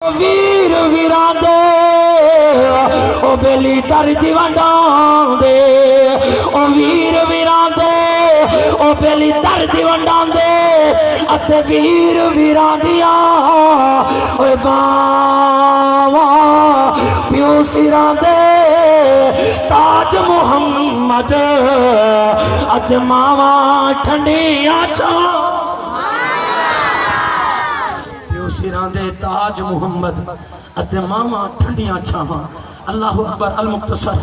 वीर वीरां दे ओ बेली दर्दी वंडां दे ओ वीर वीरां दे ओ बेली दर्दी वंडां दे अते वीर वीरां दियां ओए बावा प्यो सिरां दे ताज मुहम्मद अते मावा ठंडियां छा सिरां दे ताज मुहम्मद अते मावा ठंडियां छावां। अल्लाहु अकबर। अल मुख्तसर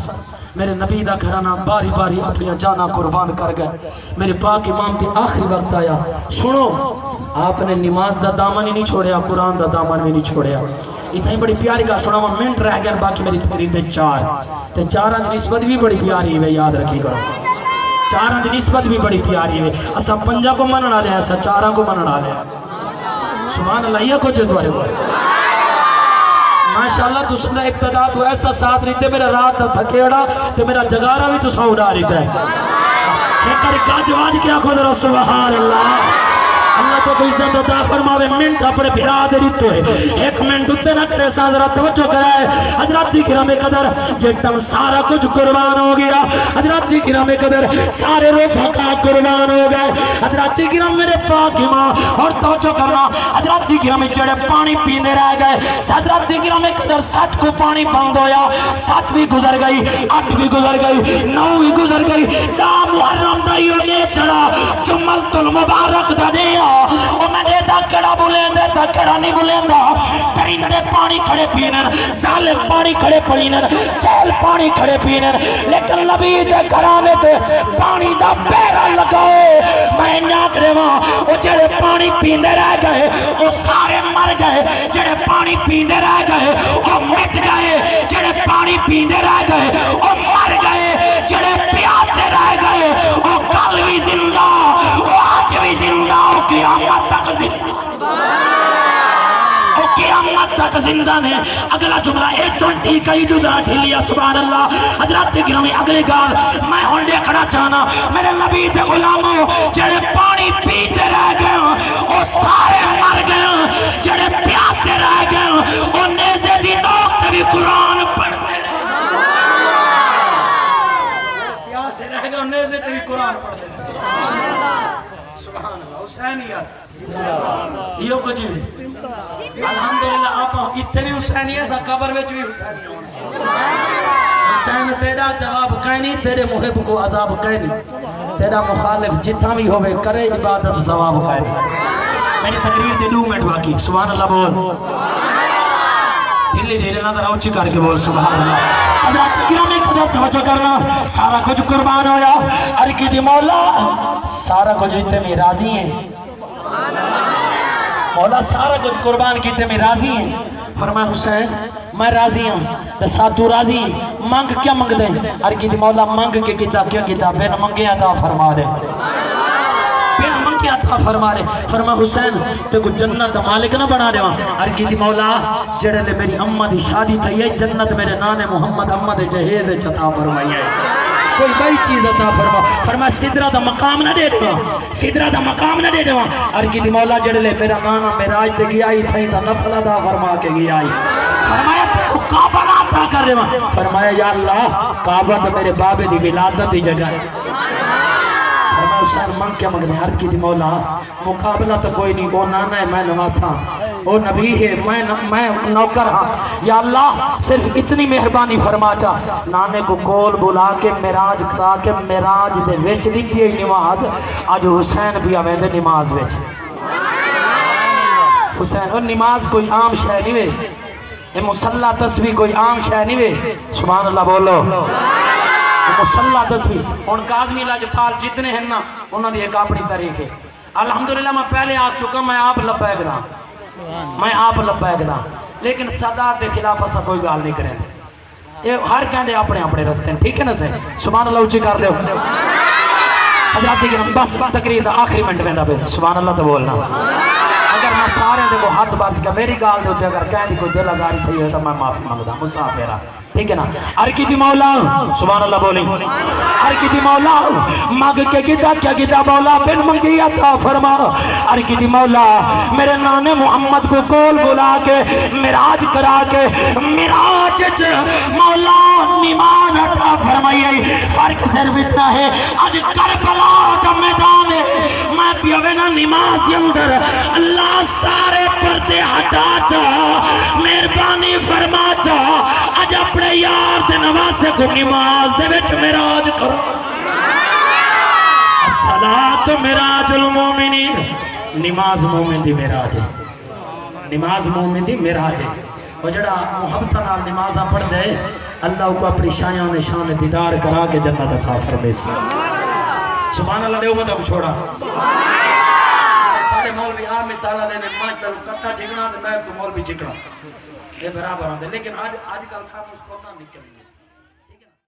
मेरे नबी दा घराना बारी बारी अपनी जाना कुर्बान कर गए। मेरे पाक इमाम दी आखिरी वक्त आया। सुनो, आपने नमाज दा दामन ही नहीं छोड़िया, कुरान दा दामन भी नहीं छोड़िया। इतनी बड़ी प्यारी गल सुनावा, मिनट रह गए बाकी मेरी तकरीर दे चार ते चारां दी निस्बत भी बड़ी प्यारी है, याद रखी करो। चारां दी निस्बत भी बड़ी प्यारी है। असा पंजा को मनण वाले, असा चारां को मनण वाले। सुभान अल्लाह। ये कुछ तुम्हारे को माशाअल्लाह तुसदा इब्तिदा तो ऐसा साथ रीते मेरा रात दा थकेड़ा ते मेरा जगारा भी तुसा उड़ा रीता है। एक कर गाज वाज के आखो जरा सुभान अल्लाह। अल्लाह तो इज्जत अता फरमावे। मिनट अपने भिरा दे दित्ते एक मिनट उत्ते ना करे सा, जरा तवज्जो कराए। हजरत दी किरामे कदर जेटम सारा कुछ कुर्बान हो गया। हजरत दी किरामे कदर सारे रफ़का कुर्बान हो गए। हजरत दी किराम मेरे पाक इमाम और तवज्जो करना, हजरत दी किरामे जड़े पानी पींदे रह गए। हजरत दी किरामे कदर 7 को पानी बंद होया, 7 भी गुजर गई, 8 भी गुजर गई, 9 भी गुजर गई। दा मुहर्रम दा यो ने चढ़ा जुम्मतुल मुबारक दा ने ओ मैंने दकड़ा बुलेंदे दकड़ा नहीं बुलेंदा। परिंदे पानी खड़े पीनन, जालिम पानी खड़े पीनन, चैल पानी खड़े पीनन, लेकिन नबी दे घराने ते पानी दा पैरा लगाओ। मैं ना करेवा ओ जेड़े पानी पींदे रह गए ओ सारे मर गए, जेड़े पानी पींदे रह गए ओ मिट गए, जेड़े पानी पींदे रह गए ओ मर गए, जेड़े प्यासे रह गए ओ कल भी जिंदा ओ आज भी जिंदा ओ क़यामत तक जिंदा, ओ क़यामत तक जिंदा ने। अगला जुमला ए चुंटी कई दुदरा ढिलिया। सुभान अल्लाह। हजरत गिरामी अगली गाल मैं हुण देखना चाहना, मेरे नबी दे गुलामों जेड़े पानी पीते रह गए ओ सारे मर गए, जेड़े प्यासे रह गए ओ नेज़े दी नोक ते भी कुरान पढ़ते रहे। प्यासे रह गए नेज़े ते भी कुरान पढ़ते रहे। सुभान अल्लाह। हुसैनियत यो कुछ भी अल्हम्दुलिल्लाह। आप इतने भी हुसैनियत सा कब्र विच भी हुसैनियत। हुसैन तेरा जवाब कहीं नहीं, तेरे मुहिब को अजाब कहीं नहीं, तेरा मुखालिफ जितना भी होवे करे इबादत सवाब कहीं नहीं। मेरी तकरीर दे 2 मिनट बाकी। सुभान अल्लाह बोल। दिल्ली ढेले ना जरा ऊंची करके बोल सुभान अल्लाह। हजरत गिरामी कदर तवज्जो करना, सारा कुछ कुर्बान होया। अरे की दी मौला सारा कुछ इतने में राजी है, मौला सारा कुछ कुर्बान कीते में राजी है। फरमाया हुसैन मैं राजी हूँ, साधु राजी मंग क्या मंग दे। अरे की मौला मंग के किता क्या किता, बिन मंगे अता फरमा दे, बिन मंगे अता फरमा दे। फरमा हुसैन ते को जन्नत मालिक ना बना देवा। अरे की मौला जेड़े ले मेरी अम्मा दी शादी थई है, जन्नत मेरे नाने मोहम्मद अम्मा दे जहेज अता फरमाई है, कोई बड़ी चीज अता फरमा। फरमा सिदरा दा मकाम ना दे देवा, सिदरा दा मकाम ना दे देवा। अर की मौला जड़े ले मेरा नाना मेराज ते गया आई थई ता नफल अदा फरमा के गया आई। फरमाया तेको काबा ना अता कर देवा। फरमाया या अल्लाह काबा तो मेरे बाबे दी विलादत दी जगह है। फरमाया हुसैन मंग क्या मंगने। हर की मौला मुकाबला तो कोई नहीं, वो नाना है मैं नवासा, ओ नबी है मैं नौकर हाँ। या अल्लाह सिर्फ इतनी मेहरबानी फरमा चा, नाने को कोल बुला के मेराज करा के मेराज दे विच लिखी हुई नमाज अज हुसैन भी आवे दे नमाज विच। हुसैन और नमाज कोई आम शय नहीं वे, ये मुसल्ला तस्बीह कोई आम शय नहीं वे। सुभान अल्लाह बोलो। मुसल्ला तस्बीह हुण काज़मी लाजपाल जितने हैं ना उन्होंने एक अपनी तारीख है। अल्हम्दुलिल्लाह मैं पहले आ चुका, मैं आप लब्बैक दा, मैं आप लब्बैक दा, लेकिन सदात के खिलाफ असा कोई गाल नहीं करें। ये हर कहते अपने अपने रस्ते, ठीक है ना सही। सुभान अल्लाह ऊंची कर दो। हजरत बस तकरीर दा आखिरी मिनट वेंदा पे। सुभान अल्लाह तो बोलना, अगर میں سارے دے کو ہاتھ بارج کے میری گال دے ہوتے اگر کہیں دی کوئی دل ازاری تھی ہوئے تو میں معافی مانگدا مسافرہ ٹھیک ہے نا ارکی دی مولا سبحان اللہ بولیں ارکی دی مولا مانگ کے گدا کیا گدا مولا بن منگی عطا فرما ارکی دی مولا میرے نانے محمد کو کول بلا کے معراج کرا کے معراج مولا نماز عطا فرمائی فرق صرف اتنا ہے آج کربلا کا میدان ہے میں پیوے نا نماز کے اندر اللہ سارے پردے ہٹا جا مہربانی فرما جا آج اپنے یار دے نواسے کو نماز دے وچ معراج کرو الصلاۃ معراج المومنین نماز مومن دی معراج ہے نماز مومن دی معراج ہے اور جڑا محبت نال نمازاں پڑھ دے اللہ کو اپنی شایان نشان دیدار کرا کے جنت عطا فرمائے سبحان اللہ نے امت کو چھوڑا سارے مولوی آ مثال لینے ماں تل کٹا چکنا تے میں تو مولوی چکنا یہ برابر ہوندے لیکن آج کل کام اس کو نکل